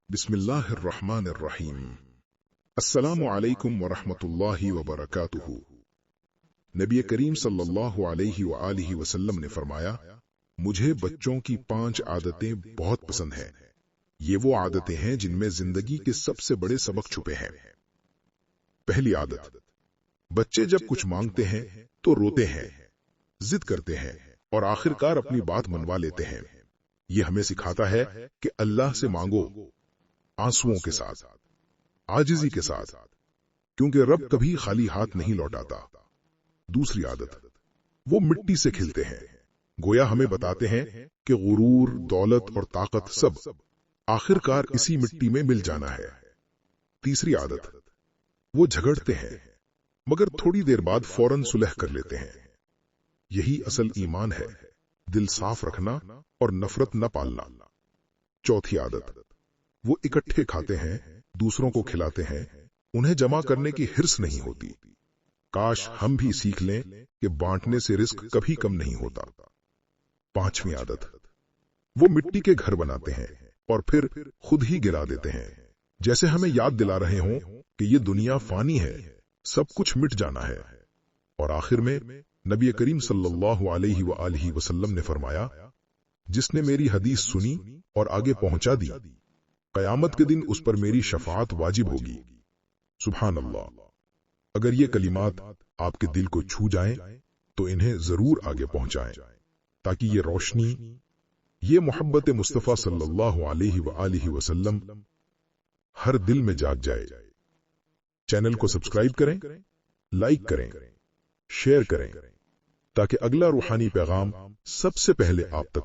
बिस्मिल्लाहिर्रहमानिर्रहीम। अस्सलामु अलैकुम वरहमतुल्लाहि वबरकातुहू। नबी करीम सल्लल्लाहु अलैहि वआलिहि वसल्लम ने फरमाया, मुझे बच्चों की 5 आदतें बहुत पसंद हैं। ये वो आदतें हैं जिनमें जिंदगी के सबसे बड़े सबक छुपे हैं। पहली आदत, बच्चे जब कुछ मांगते हैं तो रोते हैं, जिद करते हैं और आखिरकार अपनी बात मनवा लेते हैं। ये हमें सिखाता है कि अल्लाह से मांगो आंसुओं के साथ, आजिजी के साथ, क्योंकि रब कभी खाली हाथ नहीं लौटाता। दूसरी आदत, वो मिट्टी से खिलते हैं, गोया हमें बताते हैं कि गुरूर, दौलत और ताकत सब आखिरकार इसी मिट्टी में मिल जाना है। तीसरी आदत, वो झगड़ते हैं मगर थोड़ी देर बाद फौरन सुलह कर लेते हैं। यही असल ईमान है, दिल साफ रखना और नफरत न पालना। चौथी आदत, वो इकट्ठे खाते हैं, दूसरों को खिलाते हैं, उन्हें जमा करने की हिर्स नहीं होती। काश हम भी सीख लें कि बांटने से रिस्क कभी कम नहीं होता। पांचवी आदत, वो मिट्टी के घर बनाते हैं और फिर खुद ही गिरा देते हैं, जैसे हमें याद दिला रहे हों कि ये दुनिया फानी है, सब कुछ मिट जाना है। और आखिर में नबी करीम सल्लल्लाहु अलैहि वआलिहि वसल्लम ने फरमाया, जिसने मेरी हदीस सुनी और आगे पहुंचा दी, कयामत के दिन उस पर मेरी शफाअत वाजिब होगी। सुभान अल्लाह। अगर ये कलिमात आपके दिल को छू जाएं तो इन्हें जरूर आगे पहुंचाएं, ताकि ये रोशनी, ये मोहब्बत मुस्तफा सल्लल्लाहु अलैहि वआलिहि वसल्लम हर दिल में जाग जाए। चैनल को सब्सक्राइब करें, लाइक करें, शेयर करें, ताकि अगला रूहानी पैगाम सबसे पहले आप तक